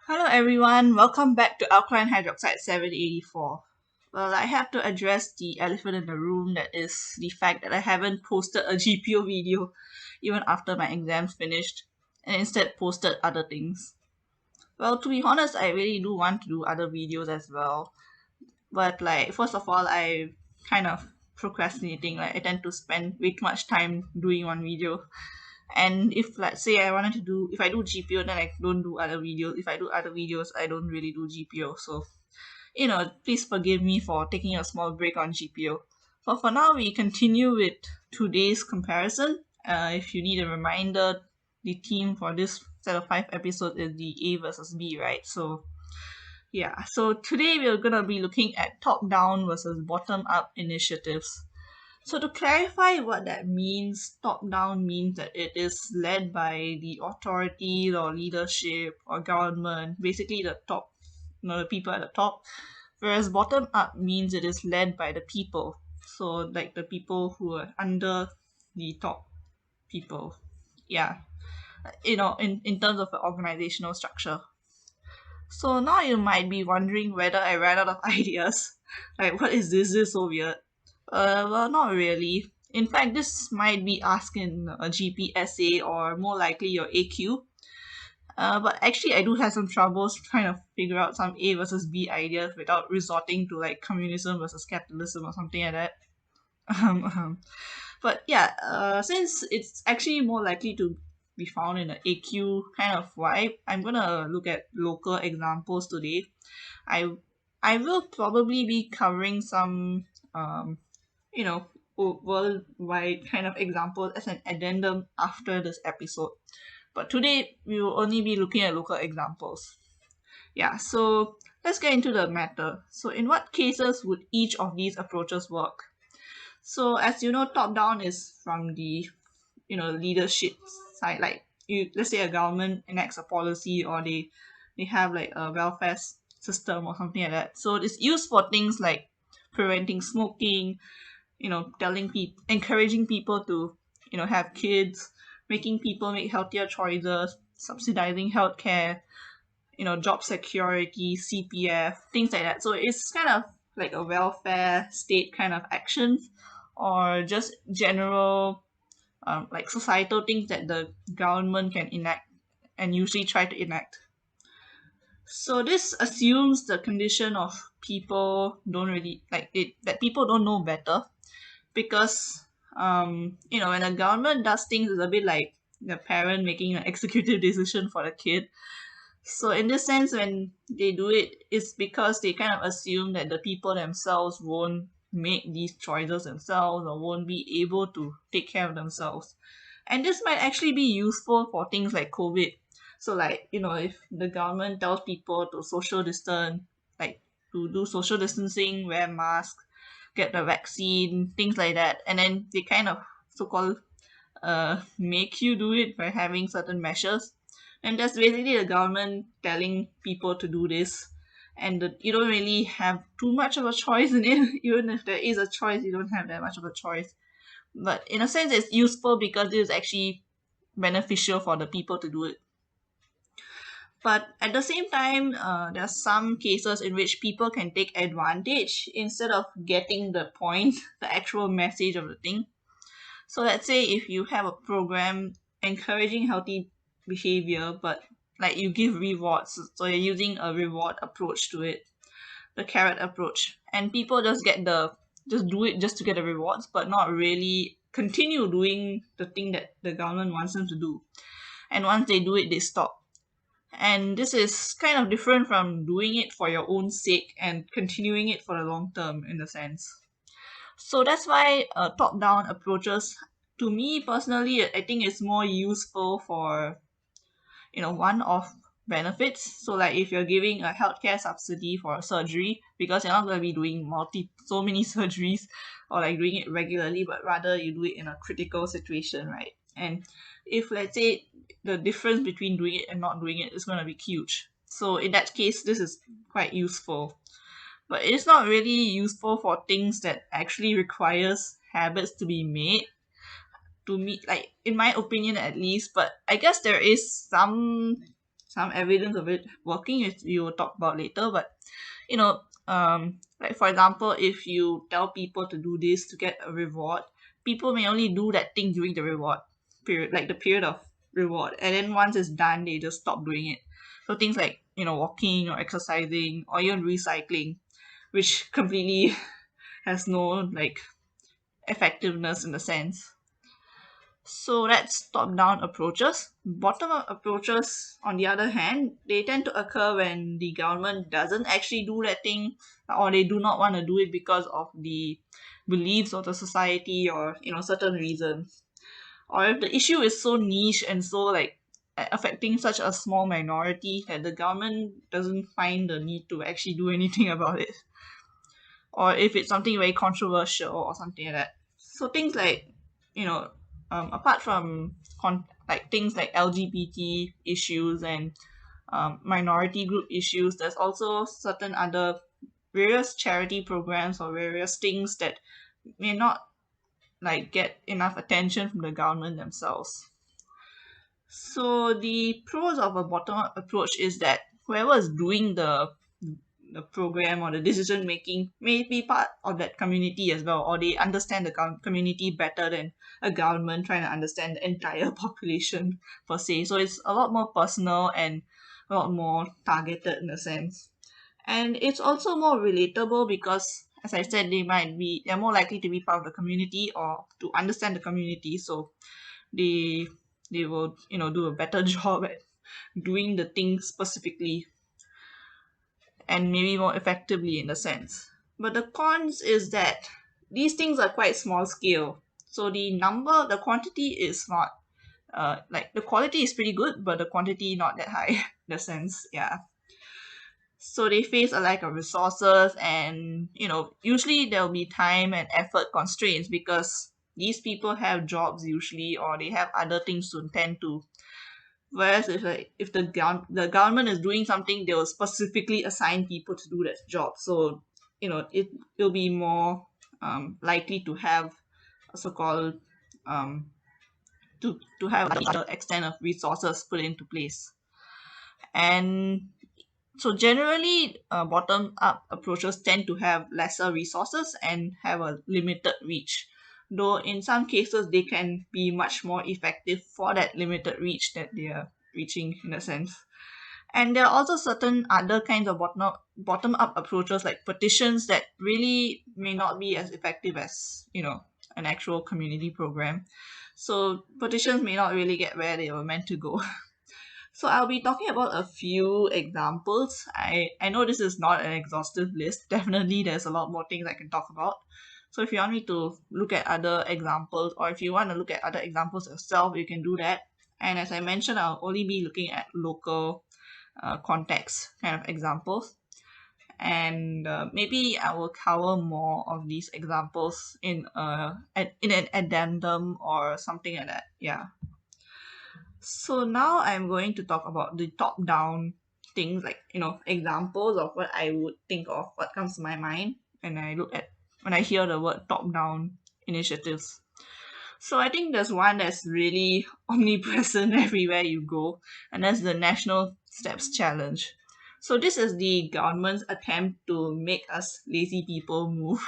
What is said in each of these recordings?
Hello everyone, welcome back to Alkaline Hydroxide 784. Well, I have to address the elephant in the room, that is the fact that I haven't posted a GPO video even after my exams finished and instead posted other things. Well, to be honest, I really do want to do other videos as well, but first of all, I kind of procrastinating. I tend to spend way too much time doing one video, and if let's say if I do GPO, then I don't do other videos. If I do other videos, I don't really do GPO. So please forgive me for taking a small break on GPO. But for now, we continue with today's comparison. If you need a reminder, the theme for this set of 5 episodes is the A versus B, right? So yeah, so today we're gonna be looking at top-down versus bottom-up initiatives. So to clarify what that means, top-down means that it is led by the authority or leadership or government, basically the top, the people at the top. Whereas bottom-up means it is led by the people. So like the people who are under the top people. Yeah, in terms of the organizational structure. So now you might be wondering whether I ran out of ideas. Like, what is this? This is so weird. Well, not really. In fact, this might be asked in a GP essay or more likely your AQ. But actually, I do have some troubles trying to figure out some A versus B ideas without resorting to like communism versus capitalism or something like that. Um, um, but yeah, since it's actually more likely to be found in an AQ kind of vibe, I'm gonna look at local examples today. I I will probably be covering some you know worldwide kind of examples as an addendum after this episode. But today we will only be looking at local examples. Yeah, so let's get into the matter. So in what cases would each of these approaches work? So as you know, top down is from the leadership side. Like you, let's say a government enacts a policy or they have like a welfare system or something like that. So it's used for things like preventing smoking, telling people, encouraging people to have kids, making people make healthier choices, subsidizing healthcare, job security, CPF, things like that. So it's kind of like a welfare state kind of actions, or just general like societal things that the government can enact and usually try to enact. So this assumes the condition of people don't really like it, that people don't know better, because when a government does things, it's a bit like the parent making an executive decision for the kid. So in this sense, when they do it, it's because they kind of assume that the people themselves won't make these choices themselves or won't be able to take care of themselves. And this might actually be useful for things like COVID. So like, if the government tells people to social distance, like to do social distancing, wear masks, get the vaccine, things like that, and then they kind of so-called make you do it by having certain measures. And that's basically the government telling people to do this. And you don't really have too much of a choice in it. Even if there is a choice, you don't have that much of a choice. But in a sense, it's useful because it is actually beneficial for the people to do it. But at the same time, there are some cases in which people can take advantage instead of getting the point, the actual message of the thing. So let's say if you have a program encouraging healthy behavior, but like you give rewards, so you're using a reward approach to it, the carrot approach, and people just do it just to get the rewards, but not really continue doing the thing that the government wants them to do. And once they do it, they stop. And this is kind of different from doing it for your own sake and continuing it for the long term in a sense. So that's why top-down approaches, to me personally, I think it's more useful for one-off benefits. So like if you're giving a healthcare subsidy for a surgery, because you're not going to be doing so many surgeries or like doing it regularly, but rather you do it in a critical situation, right? And if let's say the difference between doing it and not doing it is going to be huge, so in that case this is quite useful. But it's not really useful for things that actually requires habits to be made, to me, like in my opinion at least. But I guess there is some some evidence of it working, which we will talk about later. But you know, like for example, if you tell people to do this to get a reward, people may only do that thing during the reward period, like the period of reward, and then once it's done, they just stop doing it. So things like walking or exercising or even recycling, which completely has no like effectiveness in a sense. So that's top-down approaches. Bottom-up approaches, on the other hand, they tend to occur when the government doesn't actually do that thing, or they do not want to do it because of the beliefs of the society, or certain reasons. Or if the issue is so niche and so like affecting such a small minority that the government doesn't find the need to actually do anything about it. Or if it's something very controversial or something like that. So things like, apart from like things like LGBT issues and minority group issues, there's also certain other various charity programs or various things that may not like get enough attention from the government themselves. So the pros of a bottom-up approach is that whoever is doing the program or the decision making may be part of that community as well, or they understand the community better than a government trying to understand the entire population per se. So it's a lot more personal and a lot more targeted in a sense. And it's also more relatable because, as I said, they're more likely to be part of the community or to understand the community. So they they will do a better job at doing the thing specifically and maybe more effectively in a sense. But the cons is that these things are quite small scale. So the quantity is not like the quality is pretty good, but the quantity not that high in a sense. Yeah. So they face a lack of resources, and usually there'll be time and effort constraints because these people have jobs usually, or they have other things to tend to. Whereas if the government is doing something, they will specifically assign people to do that job. So it'll be more likely to have a so-called um, to have a extent of resources put into place. And so generally, bottom-up approaches tend to have lesser resources and have a limited reach. Though in some cases, they can be much more effective for that limited reach that they are reaching in a sense. And there are also certain other kinds of bottom-up approaches like petitions that really may not be as effective as, an actual community program. So petitions may not really get where they were meant to go. So I'll be talking about a few examples. I know this is not an exhaustive list. Definitely there's a lot more things I can talk about. So if you want me to look at other examples, or if you want to look at other examples yourself, you can do that. And as I mentioned, I'll only be looking at local context kind of examples. And maybe I will cover more of these examples in an addendum or something like that. Yeah. So now I'm going to talk about the top-down things, like examples of what I would think of, what comes to my mind when I hear the word top-down initiatives. So I think there's one that's really omnipresent everywhere you go, and that's the National Steps Challenge. So this is the government's attempt to make us lazy people move.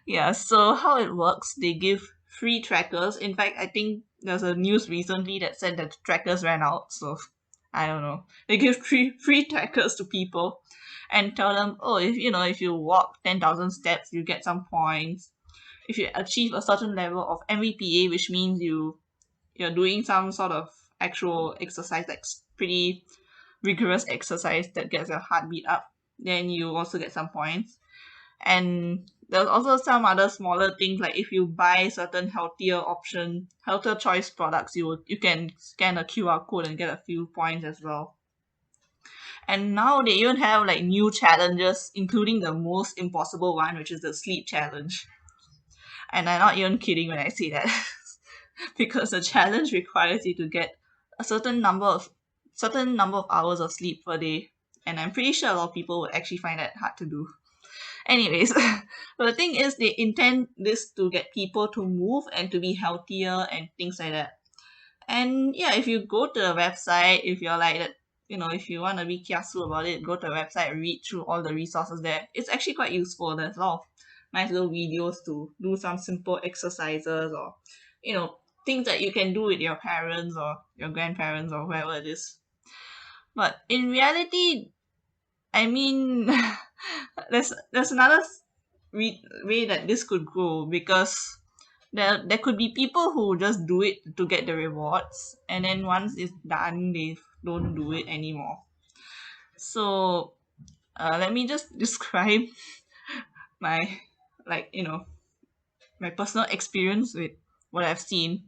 Yeah, so how it works, they give free trackers. In fact, I think there's a news recently that said that trackers ran out, so I don't know. They give free trackers to people and tell them, oh, if you walk 10,000 steps, you get some points. If you achieve a certain level of MVPA, which means you're doing some sort of actual exercise, like pretty rigorous exercise that gets your heartbeat up, then you also get some points. And there's also some other smaller things, like if you buy certain healthier choice products, you can scan a QR code and get a few points as well. And now they even have like new challenges, including the most impossible one, which is the sleep challenge. And I'm not even kidding when I say that. Because the challenge requires you to get a certain number of hours of sleep per day. And I'm pretty sure a lot of people would actually find that hard to do. Anyways, but the thing is, they intend this to get people to move and to be healthier and things like that. And yeah, if you go to the website, if you're like that, if you want to be kiasu about it, go to the website, read through all the resources there. It's actually quite useful. There's a lot of nice little videos to do some simple exercises, or things that you can do with your parents or your grandparents or whoever it is. But in reality, I mean, there's another way that this could go, because there could be people who just do it to get the rewards, and then once it's done, they don't do it anymore. So let me just describe my, like, my personal experience with what I've seen.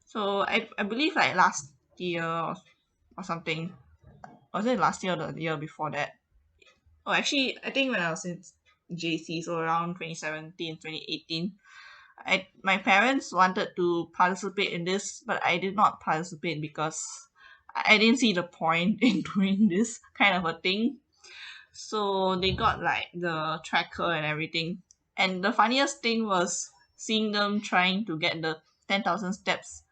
So I believe like last year or something. Was it last year or the year before that? Oh, actually, I think when I was in JC, so around 2017, 2018, my parents wanted to participate in this, but I did not participate because I didn't see the point in doing this kind of a thing. So they got like the tracker and everything. And the funniest thing was seeing them trying to get the 10,000 steps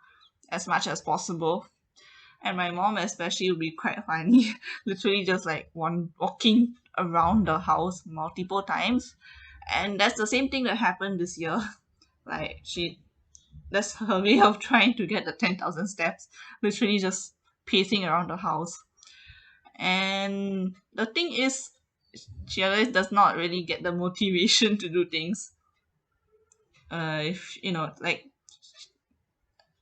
as much as possible. And my mom especially would be quite funny, literally just like walking around the house multiple times. And that's the same thing that happened this year. Like that's her way of trying to get the 10,000 steps, literally just pacing around the house. And the thing is, she always does not really get the motivation to do things. If like,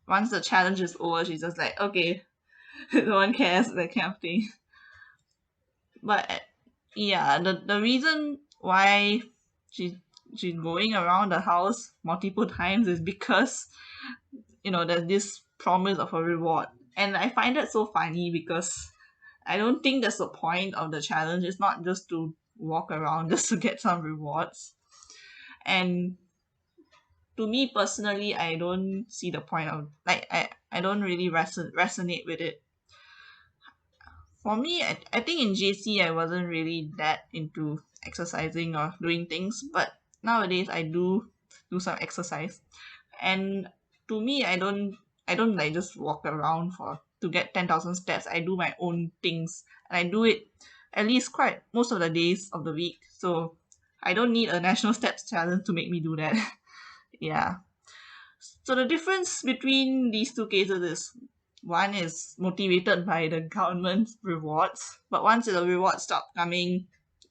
once the challenge is over, she's just like, okay, no one cares, that kind of thing. But yeah, the reason why she she's going around the house multiple times is because there's this promise of a reward. And I find that so funny, because I don't think that's the point of the challenge. It's not just to walk around just to get some rewards. And to me personally, I don't see the point of, like, I don't really resonate with it. For me, I think in JC I wasn't really that into exercising or doing things, but nowadays I do some exercise. And to me, I don't like just walk around for to get 10,000 steps. I do my own things, and I do it at least quite most of the days of the week. So I don't need a national steps challenge to make me do that. Yeah. So the difference between these two cases is, one is motivated by the government's rewards, but once the rewards stop coming,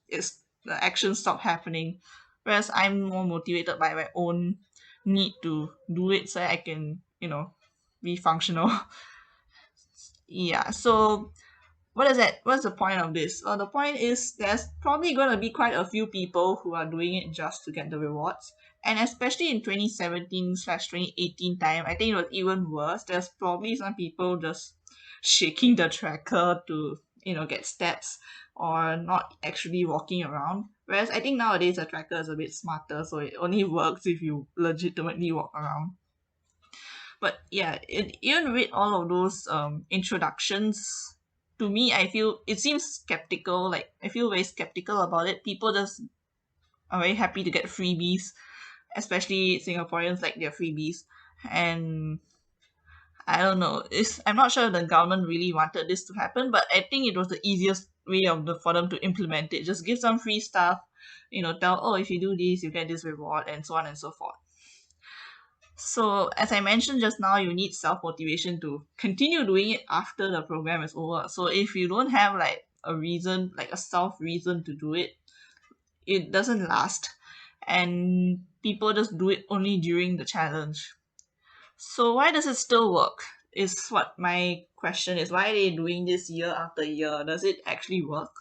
it's the actions stop happening. Whereas I'm more motivated by my own need to do it so I can, be functional. Yeah. So what is that? What's the point of this? Well, the point is there's probably going to be quite a few people who are doing it just to get the rewards. And especially in 2017/2018 time, I think it was even worse. There's probably some people just shaking the tracker to, get steps, or not actually walking around. Whereas I think nowadays the tracker is a bit smarter, so it only works if you legitimately walk around. But yeah, even with all of those introductions, to me, I feel it seems skeptical. Like, I feel very skeptical about it. People just are very happy to get freebies, especially Singaporeans like their freebies. And I don't know. I'm not sure if the government really wanted this to happen, but I think it was the easiest way for them to implement it. Just give some free stuff, tell, oh, if you do this, you get this reward, and so on and so forth. So, as I mentioned just now, you need self motivation to continue doing it after the program is over. So, if you don't have like a reason, like a self reason to do it, it doesn't last. And people just do it only during the challenge. So, why does it still work? Is what my question is. Why are they doing this year after year? Does it actually work?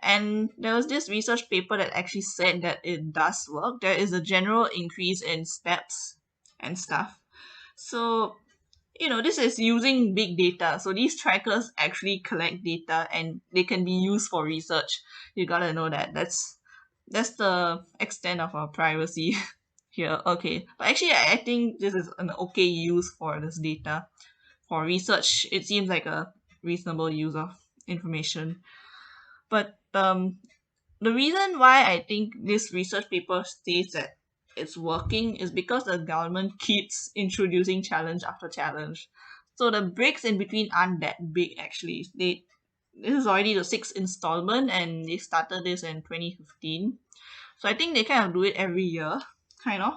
And there was this research paper that actually said that it does work. There is a general increase in steps and stuff. So, this is using big data. So these trackers actually collect data and they can be used for research. You gotta know that. That's the extent of our privacy here. Okay. But actually, I think this is an okay use for this data. For research, it seems like a reasonable use of information. But the reason why I think this research paper states that it's working is because the government keeps introducing challenge after challenge. So the breaks in between aren't that big actually. This is already the sixth installment and they started this in 2015. So I think they kind of do it every year, kind of.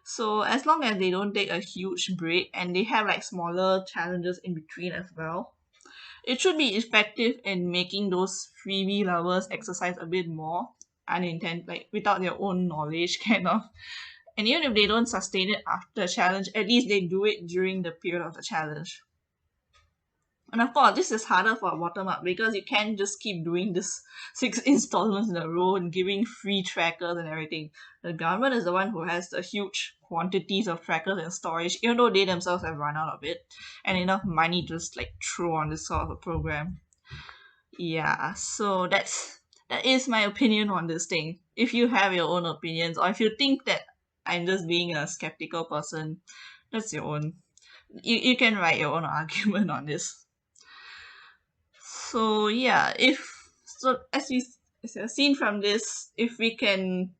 So as long as they don't take a huge break and they have like smaller challenges in between as well, it should be effective in making those freebie lovers exercise a bit more unintended, like without their own knowledge, kind of. And even if they don't sustain it after the challenge, at least they do it during the period of the challenge. And of course, this is harder for a bottom up because you can't just keep doing this six installments in a row and giving free trackers and everything. The government is the one who has the huge quantities of trackers and storage, even though they themselves have run out of it and enough money to just like throw on this sort of a program. Yeah, so that is my opinion on this thing. If you have your own opinions or if you think that I'm just being a skeptical person, that's your own. You can write your own argument on this. So yeah, if so as you've seen from this, if we can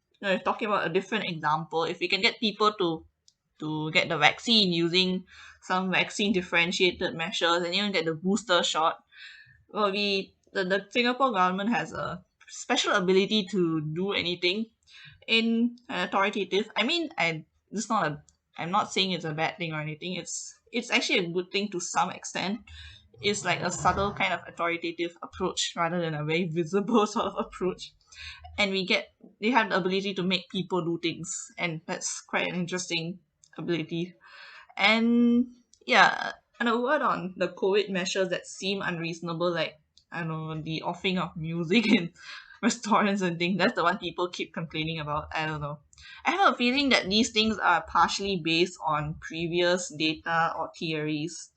talking about a different example, if we can get people to get the vaccine using some vaccine differentiated measures and even get the booster shot, well the Singapore government has a special ability to do anything in an authoritative. I mean, it's not a I'm not saying it's a bad thing or anything. It's actually a good thing to some extent. It's like a subtle kind of authoritative approach rather than a very visible sort of approach. And they have the ability to make people do things, and that's quite an interesting ability. And yeah, and a word on the COVID measures that seem unreasonable, like I don't know, the offering of music in restaurants and things. That's the one people keep complaining about. I don't know. I have a feeling that these things are partially based on previous data or theories.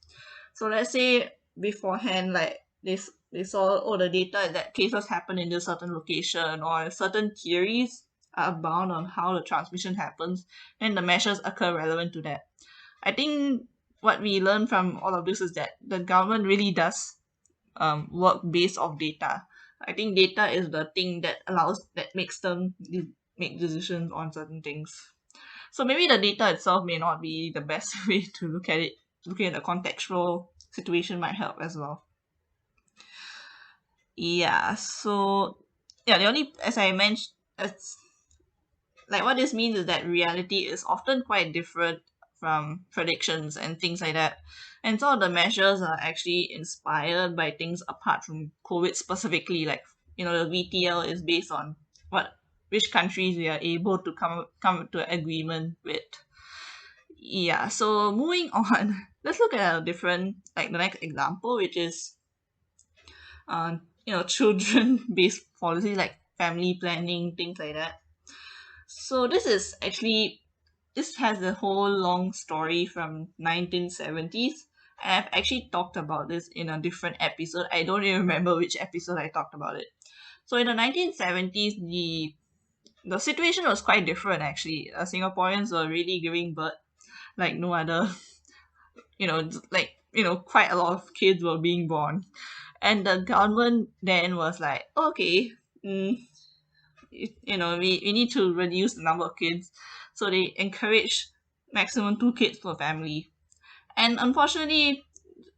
So let's say beforehand, like they saw, oh, the data is that cases happen in this certain location or certain theories are bound on how the transmission happens, then the measures occur relevant to that. I think what we learn from all of this is that the government really does work based off data. I think data is the thing that makes them make decisions on certain things. So maybe the data itself may not be the best way to look at it. Looking at the contextual situation might help as well. Yeah, so yeah, the only as I mentioned, it's like what this means is that reality is often quite different from predictions and things like that. And some of the measures are actually inspired by things apart from COVID specifically. Like, the VTL is based on which countries we are able to come to an agreement with. Yeah, so moving on, let's look at a different, like the next example, which is children based policy like family planning, things like that. So this has a whole long story from 1970s. And I've actually talked about this in a different episode. I don't even remember which episode I talked about it. So in the 1970s, the situation was quite different actually. Singaporeans were really giving birth like no other, quite a lot of kids were being born. And the government then was like, okay, we need to reduce the number of kids. So they encourage maximum 2 kids per family. And unfortunately,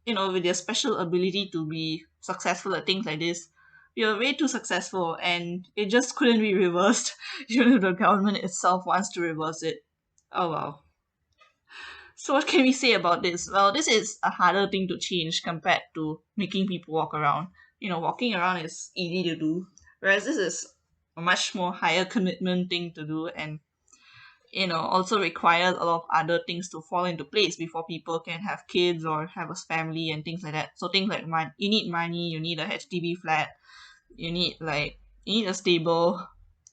with their special ability to be successful at things like this, we are way too successful and it just couldn't be reversed, even if the government itself wants to reverse it. Oh wow. So what can we say about this? Well, this is a harder thing to change compared to making people walk around. Walking around is easy to do, whereas this is a much more higher commitment thing to do and also requires a lot of other things to fall into place before people can have kids or have a family and things like that. So things like you need money, you need a HDB flat, you need a stable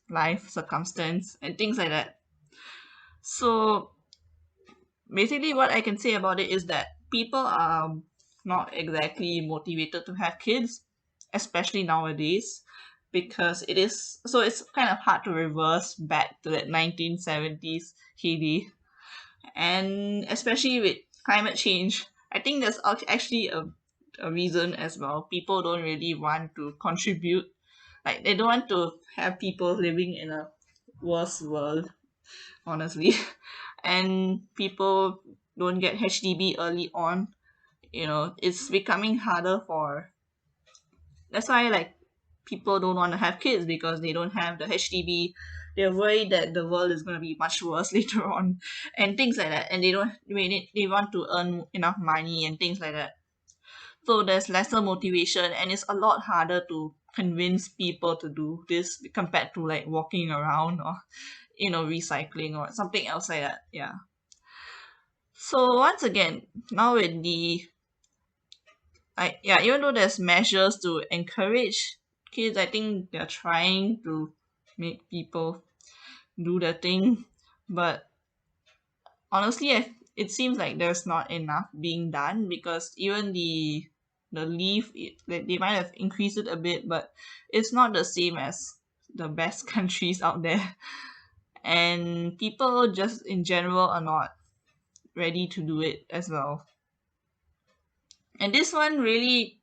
life circumstance and things like that. So basically what I can say about it is that people are not exactly motivated to have kids, especially nowadays, because it's kind of hard to reverse back to that 1970s heyday. And especially with climate change, I think there's actually a reason as well. People don't really want to contribute, like they don't want to have people living in a worse world, honestly. And people don't get HDB early on it's becoming harder for. That's why like people don't want to have kids because they don't have the HDB. They're worried that the world is going to be much worse later on, and things like that. And they don't. They want to earn enough money and things like that. So there's lesser motivation, and it's a lot harder to convince people to do this compared to like walking around or recycling or something else like that. Yeah. So once again, now with the even though there's measures to encourage kids, I think they're trying to make people do the thing, but honestly, it seems like there's not enough being done because even the leave they might have increased it a bit, but it's not the same as the best countries out there, and people just in general are not ready to do it as well. And this one really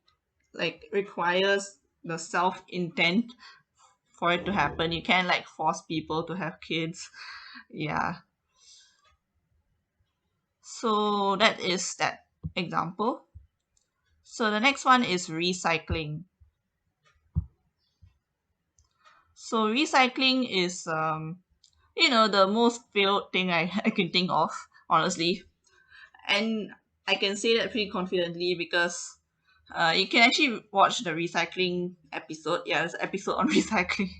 like requires the self intent for it to happen. You can't like force people to have kids. Yeah. So that is that example. So the next one is recycling. So recycling is the most failed thing I can think of, honestly. And I can say that pretty confidently because you can actually watch the recycling episode. Yeah, there's an episode on recycling.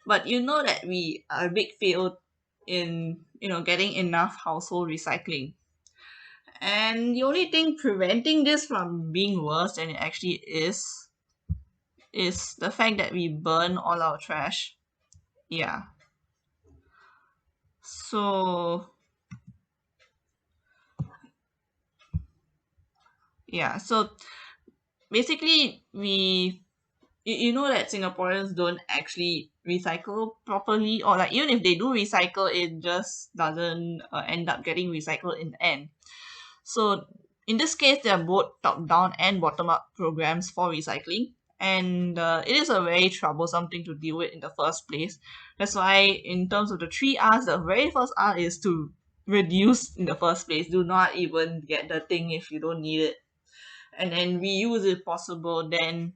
But you know that we are a big fail in getting enough household recycling. And the only thing preventing this from being worse than it actually is the fact that we burn all our trash. Yeah. So yeah, so basically you know that Singaporeans don't actually recycle properly, or like even if they do recycle, it just doesn't end up getting recycled in the end. So in this case, there are both top-down and bottom-up programs for recycling, and it is a very troublesome thing to deal with in the first place. That's why, in terms of the three R's, the very first R is to reduce in the first place. Do not even get the thing if you don't need it, and then reuse if possible. Then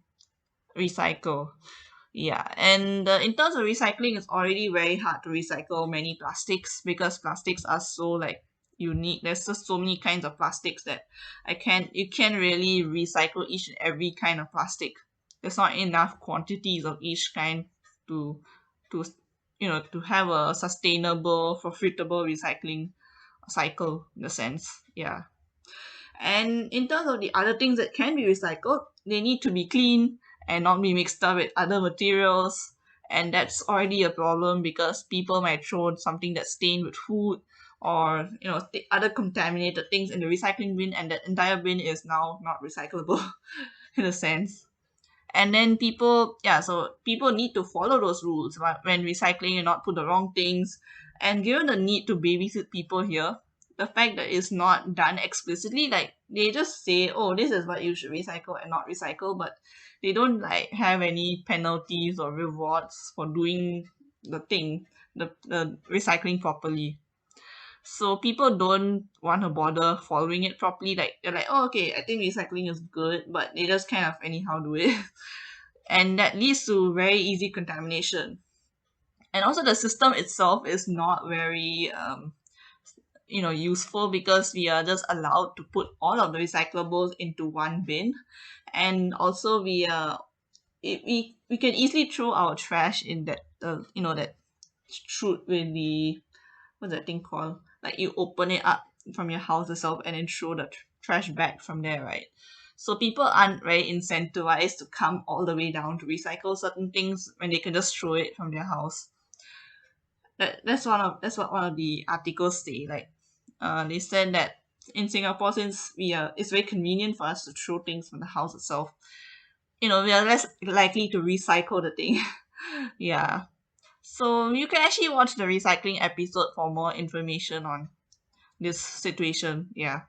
recycle. Yeah, and in terms of recycling, it's already very hard to recycle many plastics because plastics are so like unique. There's just so many kinds of plastics that you can't really recycle each and every kind of plastic. There's not enough quantities of each kind to to to have a sustainable, profitable recycling cycle in a sense. Yeah. And in terms of the other things that can be recycled, they need to be clean and not be mixed up with other materials. And that's already a problem because people might throw something that's stained with food or other contaminated things in the recycling bin, and that entire bin is now not recyclable in a sense. And then so people need to follow those rules when recycling and not put the wrong things. And given the need to babysit people here, the fact that it's not done explicitly, like they just say, oh, this is what you should recycle and not recycle, but they don't like have any penalties or rewards for doing the recycling properly. So people don't want to bother following it properly. Like they're like, oh, okay, I think recycling is good, but they just kind of anyhow do it. And that leads to very easy contamination. And also the system itself is not very useful because we are just allowed to put all of the recyclables into one bin, and also we can easily throw our trash in that that chute with the what's that thing called, like you open it up from your house itself and then throw the trash back from there, right? So people aren't very incentivized to come all the way down to recycle certain things when they can just throw it from their house. That's what one of the articles say. Like they said that in Singapore, since it's very convenient for us to throw things from the house itself, we are less likely to recycle the thing. Yeah. So you can actually watch the recycling episode for more information on this situation. Yeah.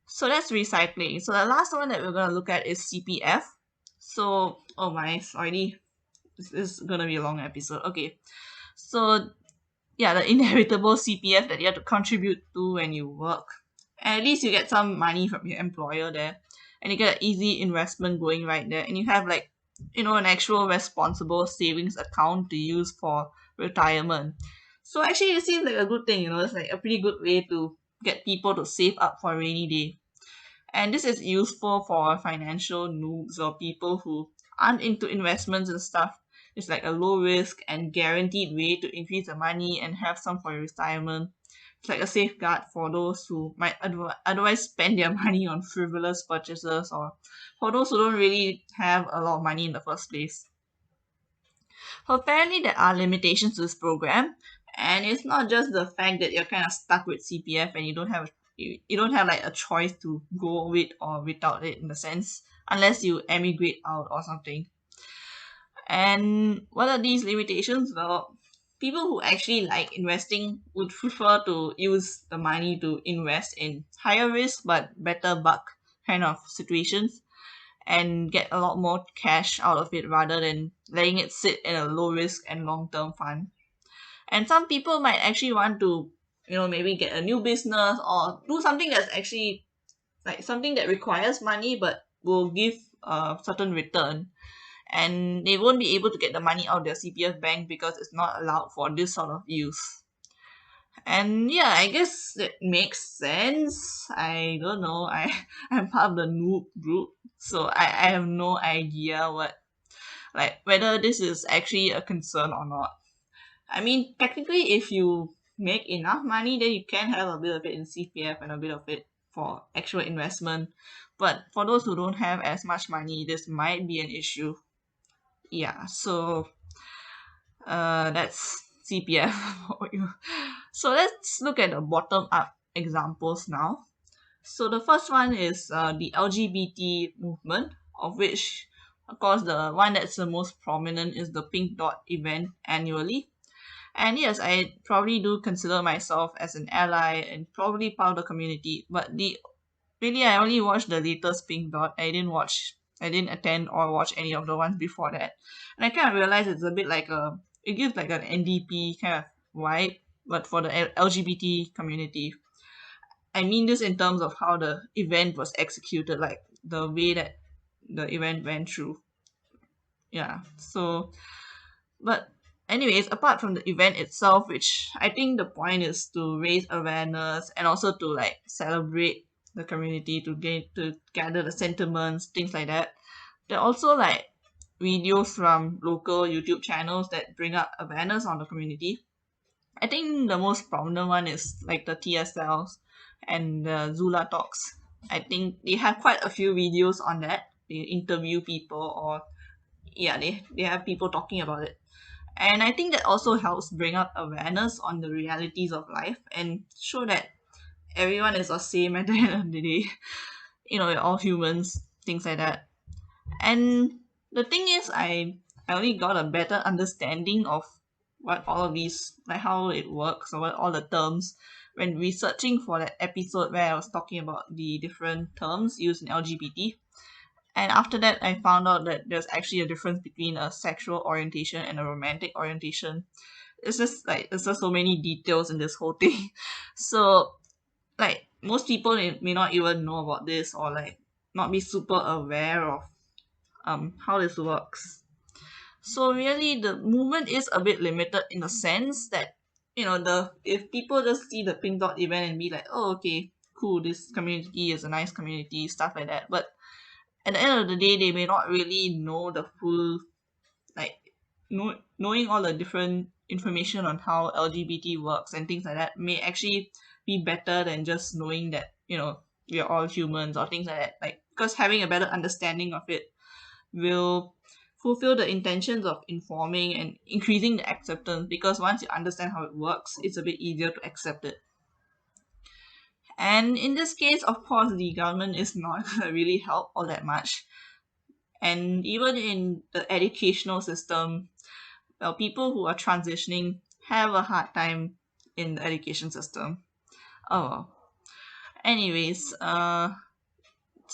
So that's recycling. So the last one that we're gonna look at is CPF. So oh my, sorry, this is gonna be a long episode. Okay. So yeah, the inevitable CPF that you have to contribute to when you work. And at least you get some money from your employer there, and you get an easy investment going right there, and you have like, an actual responsible savings account to use for retirement. So actually it seems like a good thing, it's like a pretty good way to get people to save up for a rainy day. And this is useful for financial noobs or people who aren't into investments and stuff. It's like a low risk and guaranteed way to increase the money and have some for your retirement. It's like a safeguard for those who might otherwise spend their money on frivolous purchases, or for those who don't really have a lot of money in the first place. So apparently there are limitations to this program, and it's not just the fact that you're kind of stuck with CPF and you don't have like a choice to go with or without it in a sense, unless you emigrate out or something. And what are these limitations? Well, people who actually like investing would prefer to use the money to invest in higher risk but better buck kind of situations, and get a lot more cash out of it rather than letting it sit in a low risk and long term fund. And some people might actually want to, maybe get a new business or do something that's actually like something that requires money but will give a certain return. And they won't be able to get the money out of their CPF bank because it's not allowed for this sort of use. And yeah, I guess it makes sense. I don't know. I'm part of the noob group, so I have no idea whether this is actually a concern or not. I mean, technically, if you make enough money, then you can have a bit of it in CPF and a bit of it for actual investment. But for those who don't have as much money, this might be an issue. Yeah, so that's CPF for you. So let's look at the bottom up examples now. So the first one is the LGBT movement, of which, of course, the one that's the most prominent is the Pink Dot event annually. And yes, I probably do consider myself as an ally and probably part of the community. But I only watched the latest Pink Dot. I didn't attend or watch any of the ones before that. And I kind of realized it's a bit like it gives like an NDP kind of vibe, but for the LGBT community. I mean this in terms of how the event was executed, like the way that the event went through. Yeah. So, but anyways, apart from the event itself, which I think the point is to raise awareness and also to like celebrate the community, to gather the sentiments, things like that. There are also like videos from local YouTube channels that bring up awareness on the community. I think the most prominent one is like the TSLs and the Zula Talks. I think they have quite a few videos on that. They interview people, or yeah, they have people talking about it. And I think that also helps bring up awareness on the realities of life and show that everyone is the same at the end of the day. We're all humans, things like that. And the thing is, I only got a better understanding of what all of these, like how it works or what all the terms when researching for that episode where I was talking about the different terms used in LGBT. And after that, I found out that there's actually a difference between a sexual orientation and a romantic orientation. It's just so many details in this whole thing. So like most people may not even know about this, or like not be super aware of how this works. So really the movement is a bit limited in the sense that, the if people just see the Pink Dot event and be like, oh okay, cool, this community is a nice community, stuff like that. But at the end of the day, they may not really know the full, like knowing all the different information on how LGBT works and things like that may actually be better than just knowing that, we're all humans or things like that. Like, because having a better understanding of it will fulfill the intentions of informing and increasing the acceptance, because once you understand how it works, it's a bit easier to accept it. And in this case, of course, the government is not going to really help all that much. And even in the educational system, well, people who are transitioning have a hard time in the education system. Oh well. Anyways, so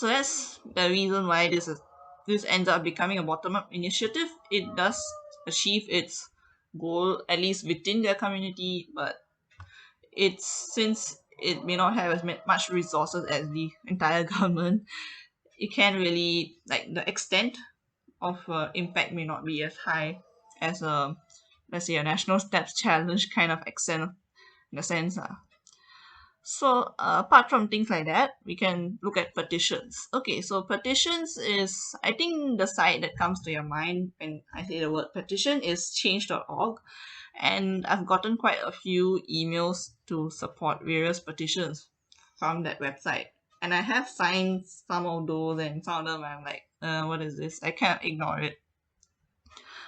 that's the reason why this ends up becoming a bottom-up initiative. It does achieve its goal, at least within their community, but it's since it may not have as much resources as the entire government. It can't really, like, the extent of impact may not be as high as a, let's say, a national steps challenge kind of extent in a sense. So apart from things like that, we can look at petitions. Okay, so petitions is, I think the site that comes to your mind when I say the word petition is change.org, and I've gotten quite a few emails to support various petitions from that website. And I have signed some of those, and some of them I'm like, what is this? I can't ignore it.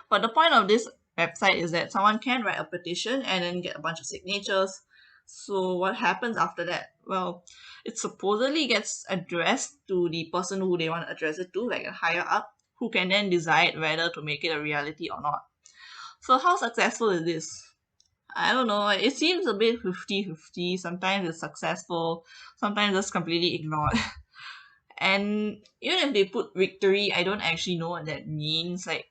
But the point of this website is that someone can write a petition and then get a bunch of signatures. So what happens after that? Well, it supposedly gets addressed to the person who they want to address it to, like a higher up, who can then decide whether to make it a reality or not. So how successful is this? I don't know. It seems a bit 50-50. Sometimes it's successful, sometimes it's completely ignored. And even if they put victory, I don't actually know what that means. Like,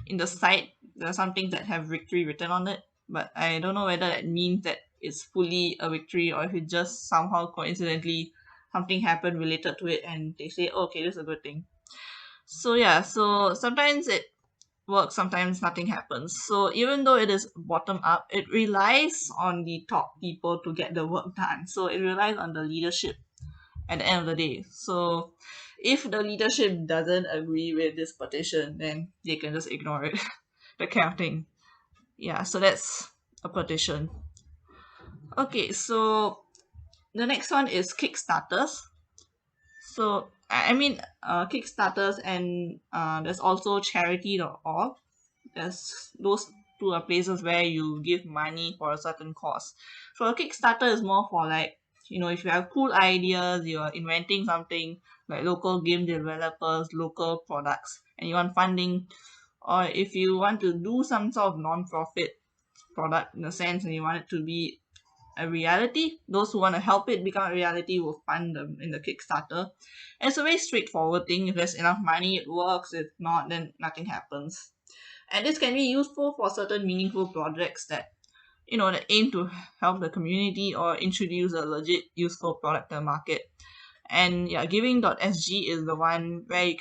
in the site, there are some things that have victory written on it, but I don't know whether that means that it's fully a victory or if it just somehow coincidentally something happened related to it and they say, oh, okay, this is a good thing. So yeah, so sometimes it works, sometimes nothing happens. So even though it is bottom up, it relies on the top people to get the work done. So it relies on the leadership at the end of the day. So if the leadership doesn't agree with this petition, then they can just ignore it. That kind of thing. Yeah, so that's a petition. Okay, so the next one is Kickstarters. So I mean, Kickstarters, and there's also charity.org. There's those two are places where you give money for a certain cause. So a Kickstarter is more for, like, if you have cool ideas, you're inventing something like local game developers, local products, and you want funding, or if you want to do some sort of non-profit product in a sense and you want it to be a reality, those who want to help it become a reality will fund them in the Kickstarter. And it's a very straightforward thing. If there's enough money, it works. If not, then nothing happens. And this can be useful for certain meaningful projects that aim to help the community or introduce a legit useful product to the market. And yeah, giving.sg is the one where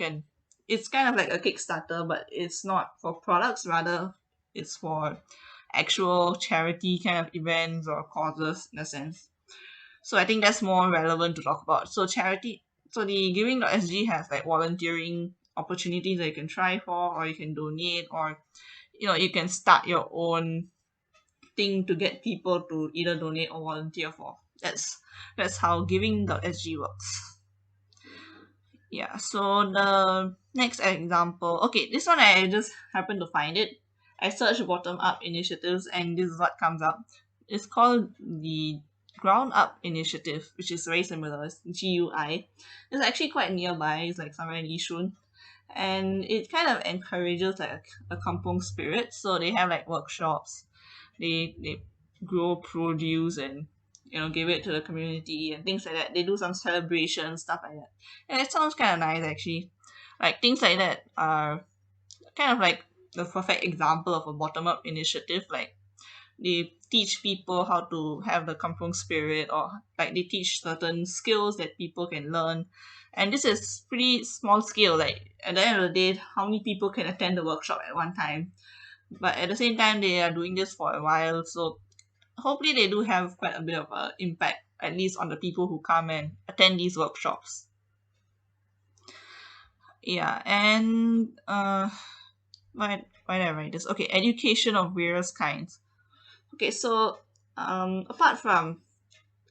it's kind of like a Kickstarter, but it's not for products, rather it's for actual charity kind of events or causes in a sense. So I think that's more relevant to talk about. So the giving.sg has like volunteering opportunities that you can try for, or you can donate, or you can start your own thing to get people to either donate or volunteer for. That's how giving.sg works. Yeah, so the next example, okay, this one I just happened to find it. I searched bottom up initiatives and this is what comes up. It's called the Ground Up Initiative, which is very similar. It's GUI. It's actually quite nearby. It's like somewhere in Yishun. And it kind of encourages like a kampong spirit. So they have like workshops. They grow produce and give it to the community and things like that. They do some celebrations, stuff like that. And it sounds kind of nice actually. Like things like that are kind of like the perfect example of a bottom up initiative. Like they teach people how to have the kampong spirit, or like they teach certain skills that people can learn. And this is pretty small scale. Like at the end of the day, how many people can attend the workshop at one time? But at the same time, they are doing this for a while, so hopefully they do have quite a bit of impact, at least on the people who come and attend these workshops. Yeah, and why did I write this? Okay, education of various kinds. Okay, so apart from,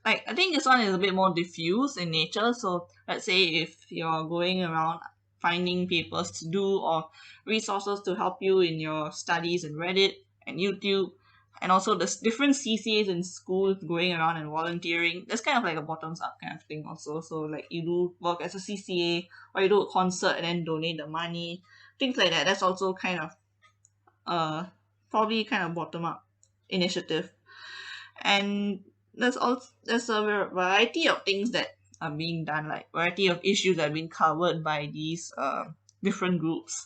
like, I think this one is a bit more diffuse in nature. So let's say if you're going around finding papers to do or resources to help you in your studies in Reddit and YouTube, and also there's different CCAs in schools going around and volunteering. That's kind of like a bottoms up kind of thing also. So like you do work as a CCA or you do a concert and then donate the money, things like that. That's also kind of probably kind of bottom up initiative. And there's a variety of things that are being done, like variety of issues that are being covered by these different groups.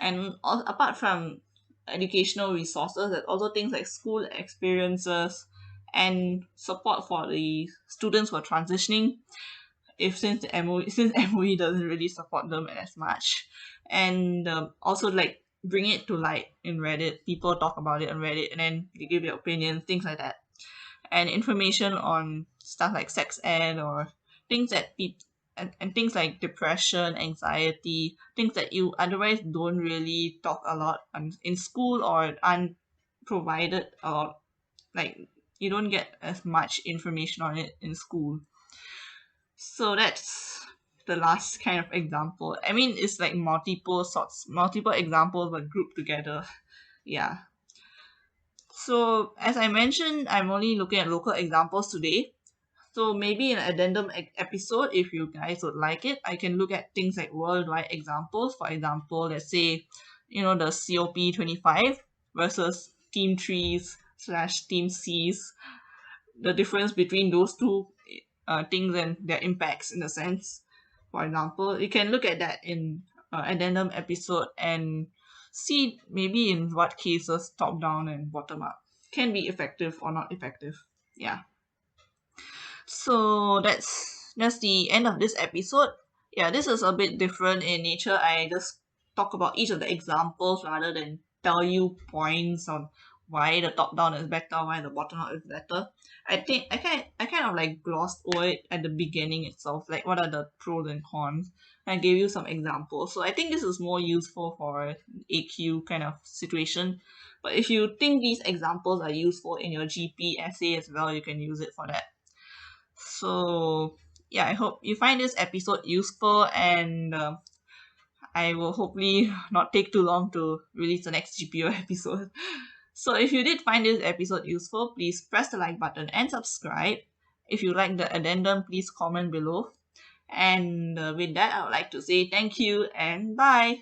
And apart from educational resources, there's also things like school experiences and support for the students who are transitioning, if since the MOE since MOE doesn't really support them as much, and also like bring it to light in Reddit. People talk about it on Reddit, and then they give their opinions, things like that, and information on stuff like sex ed or things that and things like depression, anxiety, things that you otherwise don't really talk a lot in school or aren't provided a lot, like you don't get as much information on it in school. So that's the last kind of example. I mean, it's like multiple examples but grouped together. Yeah. So as I mentioned, I'm only looking at local examples today. So maybe in an addendum episode, if you guys would like it, I can look at things like worldwide examples. For example, let's say, the COP25 versus Team Trees slash Team Cs, the difference between those two things and their impacts in a sense. For example, you can look at that in addendum episode and see maybe in what cases top down and bottom up can be effective or not effective. Yeah. So that's the end of this episode. Yeah, this is a bit different in nature. I just talk about each of the examples rather than tell you points on why the top down is better, why the bottom up is better. I think I kind of like glossed over it at the beginning itself, like what are the pros and cons. I gave you some examples. So I think this is more useful for AQ kind of situation. But if you think these examples are useful in your GP essay as well, you can use it for that. So, yeah, I hope you find this episode useful, and I will hopefully not take too long to release the next GPO episode. So, if you did find this episode useful, please press the like button and subscribe. If you like the addendum, please comment below. And with that, I would like to say thank you and bye.